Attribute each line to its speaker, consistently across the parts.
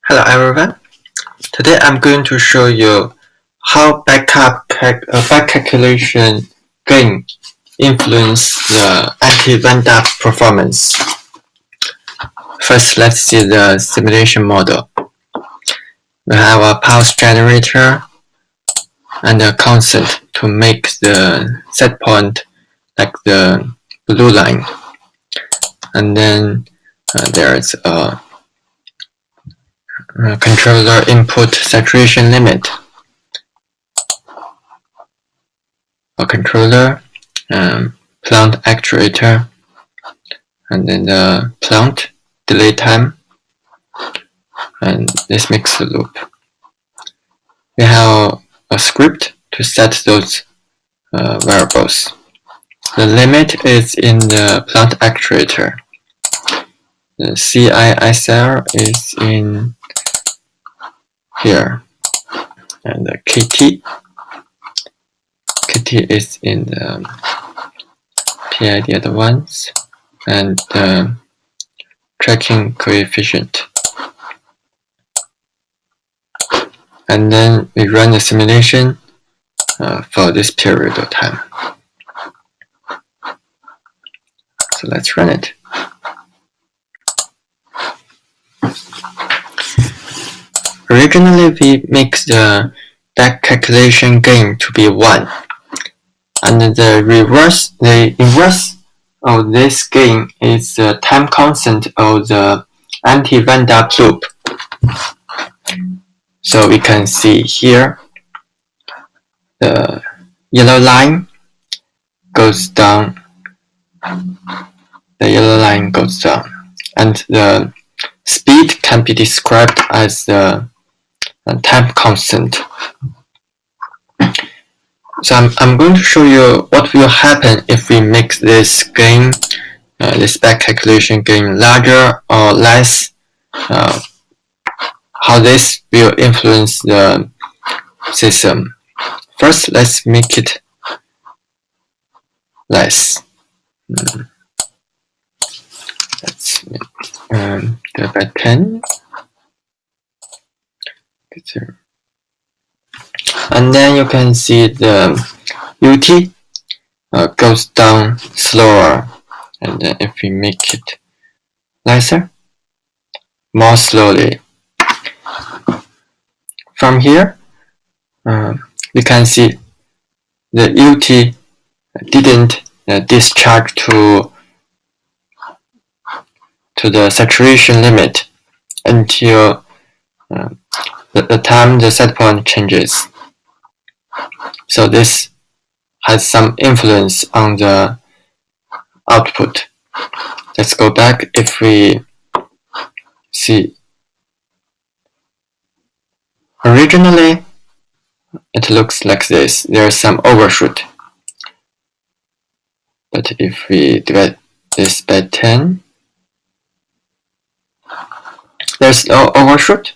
Speaker 1: Hello everyone. Today I'm going to show you how back calculation gain influence the anti-windup performance. First, let's see the simulation model. We have a pulse generator and a constant to make the set point like the blue line. And then there's a controller input saturation limit, a controller, plant actuator, and then the plant delay time, and this mixer loop. We have a script to set those variables. The limit is in the plant actuator. The CISR is in here, and the KT is in the PID advance, and the tracking coefficient. And then we run the simulation for this period of time. So let's run it. Originally, we make the back calculation gain to be 1, and the inverse of this gain is the time constant of the anti-windup loop. So we can see here the yellow line goes down, and the speed can be described as the time constant. So I'm going to show you what will happen if we make this gain, this back calculation gain, larger or less, how this will influence the system. First, let's make it less. Let's make go by 10. And then you can see the UT goes down slower, and then if we make it lesser, more slowly. From here, we can see the UT didn't discharge to the saturation limit until the time the set point changes. So this has some influence on the output. Let's go back. If we see, originally it looks like this. There's some overshoot. But if we divide this by 10, there's no overshoot,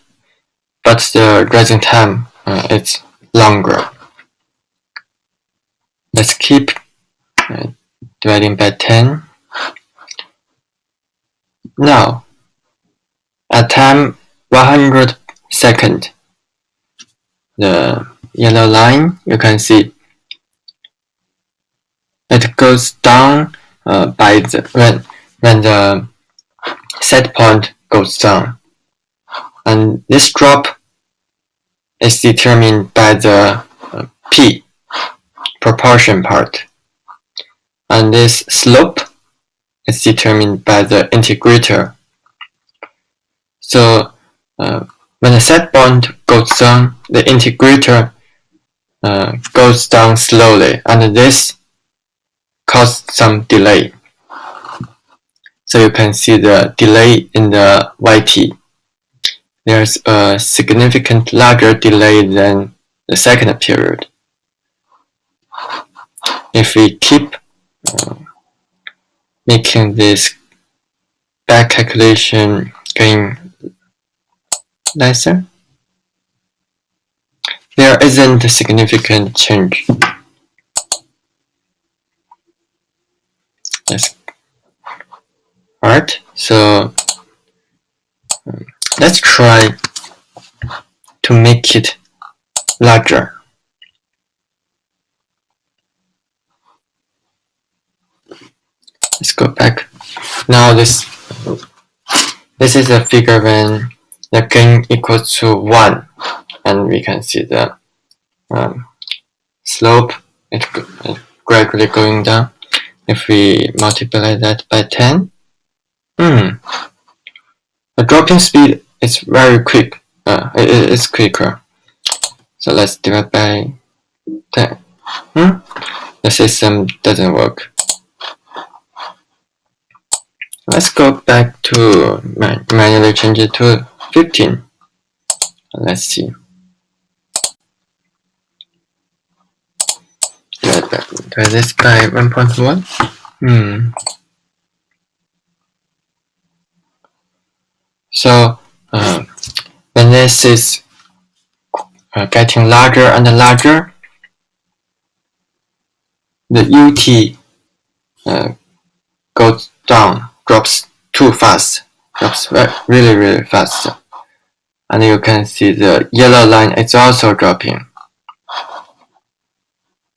Speaker 1: but the rising time is longer. Let's keep dividing by 10. Now, at time 100 seconds, the yellow line, you can see it goes down by when the set point goes down, and this drop is determined by the P proportion part, and this slope is determined by the integrator. So when the set point goes down, the integrator goes down slowly, and this causes some delay. So you can see the delay in the YT. There's a significant larger delay than the second period. If we keep making this back calculation gain lesser, there isn't a significant change. Yes. Alright, so let's try to make it larger. Let's go back. Now this is a figure when the gain equals to 1, and we can see the slope is gradually going down. If we multiply that by 10, the dropping speed is very quick. It's quicker. So let's divide by 10. The system doesn't work. Let's go back to manually change it to 15. Let's see. Divide this by 1.1. So when this is getting larger and larger, the UT goes down, drops too fast, drops really fast. And you can see the yellow line is also dropping.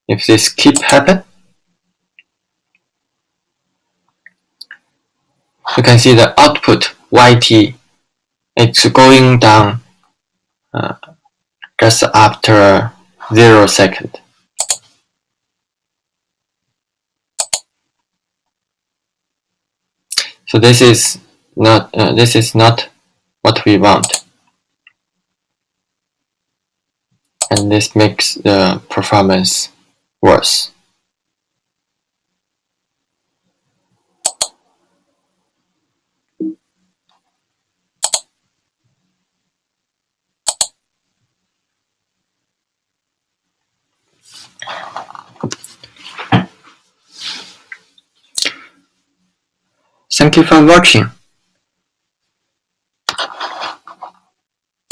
Speaker 1: If this keep happen, you can see the output YT it's going down just after 0 second. So this is not what we want, and this makes the performance worse. Thank you for watching.